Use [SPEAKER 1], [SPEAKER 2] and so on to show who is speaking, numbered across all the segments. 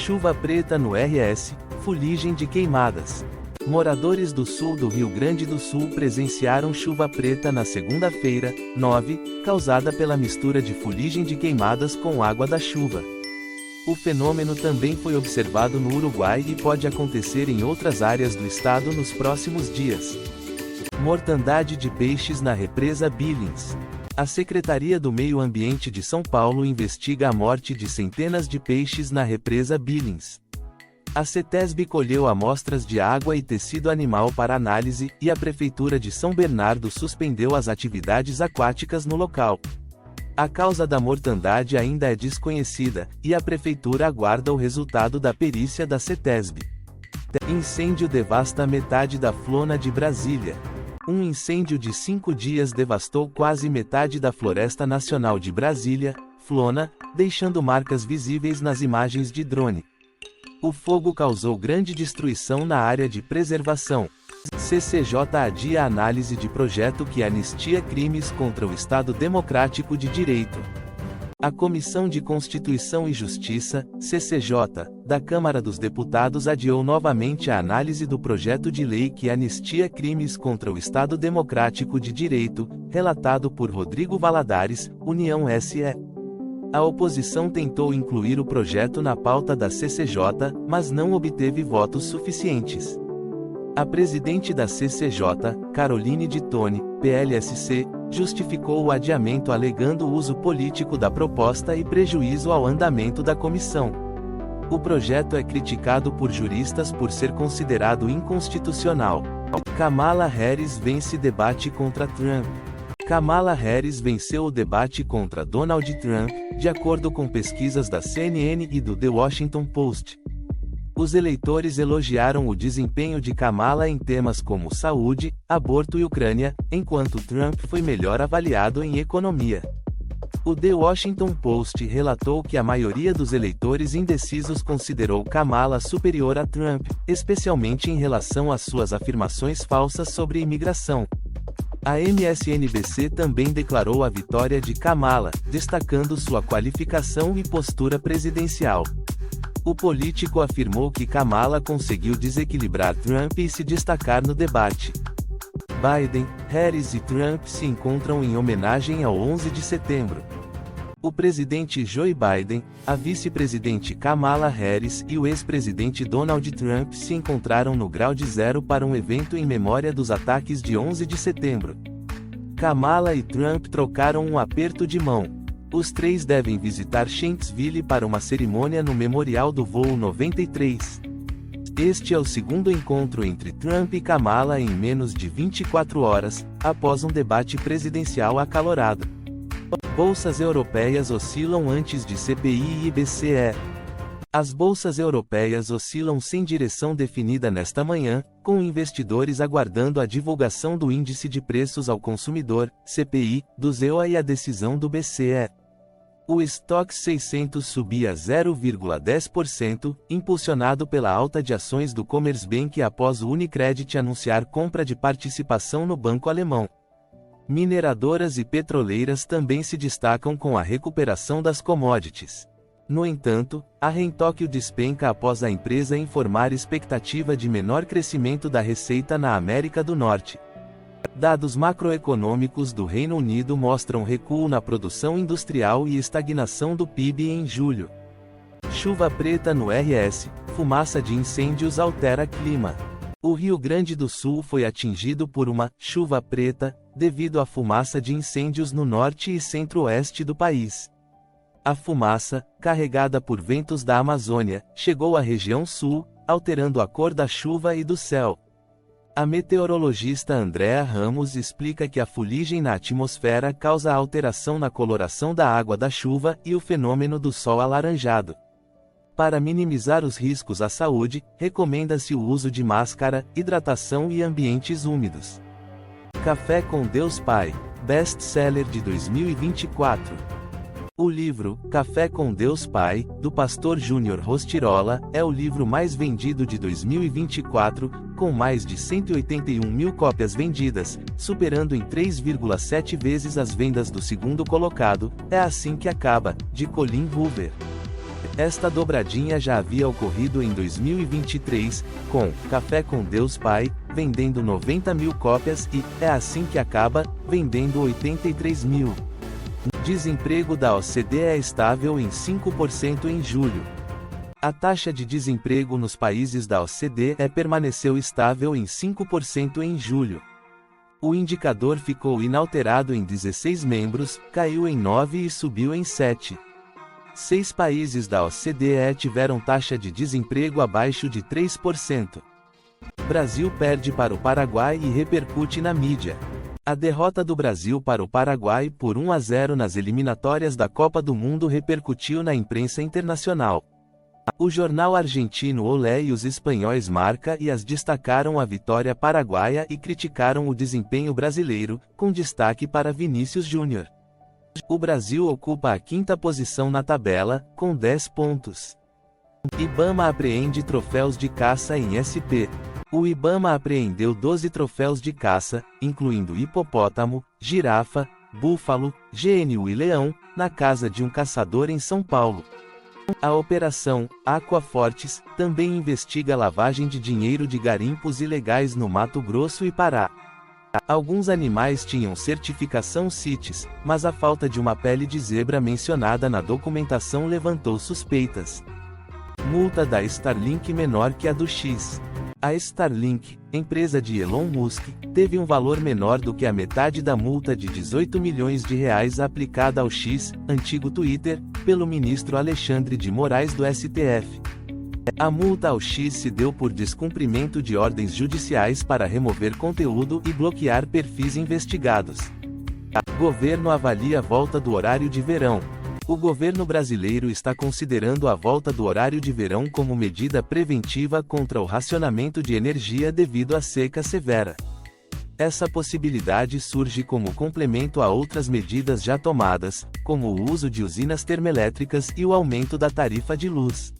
[SPEAKER 1] Chuva preta no RS, fuligem de queimadas. Moradores do sul do Rio Grande do Sul presenciaram chuva preta na segunda-feira, 9, causada pela mistura de fuligem de queimadas com água da chuva. O fenômeno também foi observado no Uruguai e pode acontecer em outras áreas do estado nos próximos dias. Mortandade de peixes na represa Billings. A Secretaria do Meio Ambiente de São Paulo investiga a morte de centenas de peixes na represa Billings. A CETESB colheu amostras de água e tecido animal para análise, e a Prefeitura de São Bernardo suspendeu as atividades aquáticas no local. A causa da mortandade ainda é desconhecida, e a Prefeitura aguarda o resultado da perícia da CETESB. Incêndio devasta metade da flora de Brasília. Um incêndio de 5 dias devastou quase metade da Floresta Nacional de Brasília, Flona, deixando marcas visíveis nas imagens de drone. O fogo causou grande destruição na área de preservação. CCJ adia a análise de projeto que anistia crimes contra o Estado Democrático de Direito. A Comissão de Constituição e Justiça, CCJ, da Câmara dos Deputados adiou novamente a análise do projeto de lei que anistia crimes contra o Estado Democrático de Direito, relatado por Rodrigo Valadares, União SE. A oposição tentou incluir o projeto na pauta da CCJ, mas não obteve votos suficientes. A presidente da CCJ, Caroline de Tone, PLSC, justificou o adiamento alegando o uso político da proposta e prejuízo ao andamento da comissão. O projeto é criticado por juristas por ser considerado inconstitucional. Kamala Harris vence debate contra Trump. Kamala Harris venceu o debate contra Donald Trump, de acordo com pesquisas da CNN e do The Washington Post. Os eleitores elogiaram o desempenho de Kamala em temas como saúde, aborto e Ucrânia, enquanto Trump foi melhor avaliado em economia. O The Washington Post relatou que a maioria dos eleitores indecisos considerou Kamala superior a Trump, especialmente em relação às suas afirmações falsas sobre imigração. A MSNBC também declarou a vitória de Kamala, destacando sua qualificação e postura presidencial. O político afirmou que Kamala conseguiu desequilibrar Trump e se destacar no debate. Biden, Harris e Trump se encontram em homenagem ao 11 de setembro. O presidente Joe Biden, a vice-presidente Kamala Harris e o ex-presidente Donald Trump se encontraram no Grau de Zero para um evento em memória dos ataques de 11 de setembro. Kamala e Trump trocaram um aperto de mão. Os três devem visitar Shanksville para uma cerimônia no memorial do voo 93. Este é o segundo encontro entre Trump e Kamala em menos de 24 horas, após um debate presidencial acalorado. Bolsas europeias oscilam antes de CPI e BCE. As bolsas europeias oscilam sem direção definida nesta manhã, com investidores aguardando a divulgação do Índice de Preços ao Consumidor, CPI, do ZEUA e a decisão do BCE. O Stoxx 600 subia 0,10%, impulsionado pela alta de ações do Commerzbank após o Unicredit anunciar compra de participação no banco alemão. Mineradoras e petroleiras também se destacam com a recuperação das commodities. No entanto, a Rentóquio despenca após a empresa informar expectativa de menor crescimento da receita na América do Norte. Dados macroeconômicos do Reino Unido mostram recuo na produção industrial e estagnação do PIB em julho. Chuva preta no RS, fumaça de incêndios altera clima. O Rio Grande do Sul foi atingido por uma chuva preta, devido à fumaça de incêndios no norte e centro-oeste do país. A fumaça, carregada por ventos da Amazônia, chegou à região sul, alterando a cor da chuva e do céu. A meteorologista Andréa Ramos explica que a fuligem na atmosfera causa alteração na coloração da água da chuva e o fenômeno do sol alaranjado. Para minimizar os riscos à saúde, recomenda-se o uso de máscara, hidratação e ambientes úmidos. Café com Deus Pai, best-seller de 2024. O livro, Café com Deus Pai, do pastor Júnior Rostirola, é o livro mais vendido de 2024, com mais de 181 mil cópias vendidas, superando em 3,7 vezes as vendas do segundo colocado, É Assim que Acaba, de Colin Hoover. Esta dobradinha já havia ocorrido em 2023, com Café com Deus Pai, vendendo 90 mil cópias e É Assim que Acaba, vendendo 83 mil. Desemprego da OCDE é estável em 5% em julho. A taxa de desemprego nos países da OCDE permaneceu estável em 5% em julho. O indicador ficou inalterado em 16 membros, caiu em 9 e subiu em 7. 6 países da OCDE tiveram taxa de desemprego abaixo de 3%. Brasil perde para o Paraguai e repercute na mídia. A derrota do Brasil para o Paraguai por 1-0 nas eliminatórias da Copa do Mundo repercutiu na imprensa internacional. O jornal argentino Olé e os espanhóis Marca e As destacaram a vitória paraguaia e criticaram o desempenho brasileiro, com destaque para Vinícius Júnior. O Brasil ocupa a 5ª posição na tabela, com 10 pontos. IBAMA apreende troféus de caça em SP. O IBAMA apreendeu 12 troféus de caça, incluindo hipopótamo, girafa, búfalo, GNU e leão, na casa de um caçador em São Paulo. A Operação Aquafortes também investiga lavagem de dinheiro de garimpos ilegais no Mato Grosso e Pará. Alguns animais tinham certificação CITES, mas a falta de uma pele de zebra mencionada na documentação levantou suspeitas. Multa da Starlink menor que a do X. A Starlink, empresa de Elon Musk, teve um valor menor do que a metade da multa de 18 milhões de reais aplicada ao X, antigo Twitter, pelo ministro Alexandre de Moraes do STF. A multa ao X se deu por descumprimento de ordens judiciais para remover conteúdo e bloquear perfis investigados. Governo avalia a volta do horário de verão. O governo brasileiro está considerando a volta do horário de verão como medida preventiva contra o racionamento de energia devido à seca severa. Essa possibilidade surge como complemento a outras medidas já tomadas, como o uso de usinas termoelétricas e o aumento da tarifa de luz.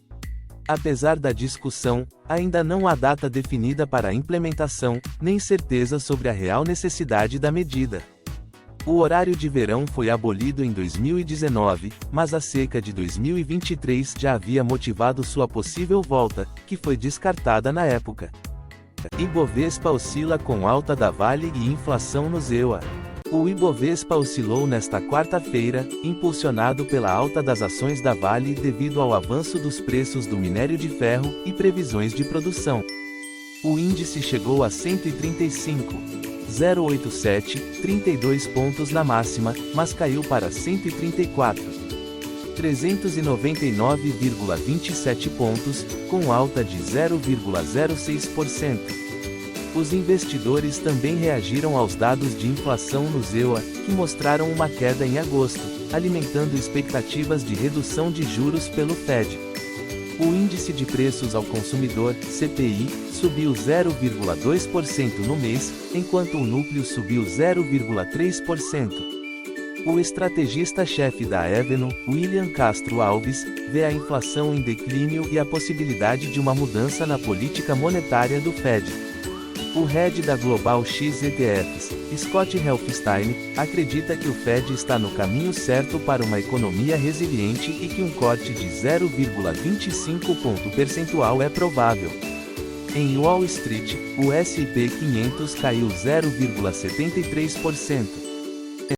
[SPEAKER 1] Apesar da discussão, ainda não há data definida para a implementação, nem certeza sobre a real necessidade da medida. O horário de verão foi abolido em 2019, mas a seca de 2023 já havia motivado sua possível volta, que foi descartada na época. Ibovespa oscila com alta da Vale e inflação no ZEUA. O Ibovespa oscilou nesta quarta-feira, impulsionado pela alta das ações da Vale devido ao avanço dos preços do minério de ferro e previsões de produção. O índice chegou a 135,087, 32 pontos na máxima, mas caiu para 134,399,27 pontos, com alta de 0,06%. Os investidores também reagiram aos dados de inflação no ZEUA, que mostraram uma queda em agosto, alimentando expectativas de redução de juros pelo Fed. O índice de preços ao consumidor, CPI, subiu 0,2% no mês, enquanto o núcleo subiu 0,3%. O estrategista-chefe da Avenue, William Castro Alves, vê a inflação em declínio e a possibilidade de uma mudança na política monetária do Fed. O head da Global X ETFs, Scott Helfstein, acredita que o Fed está no caminho certo para uma economia resiliente e que um corte de 0,25 ponto percentual é provável. Em Wall Street, o S&P 500 caiu 0,73%.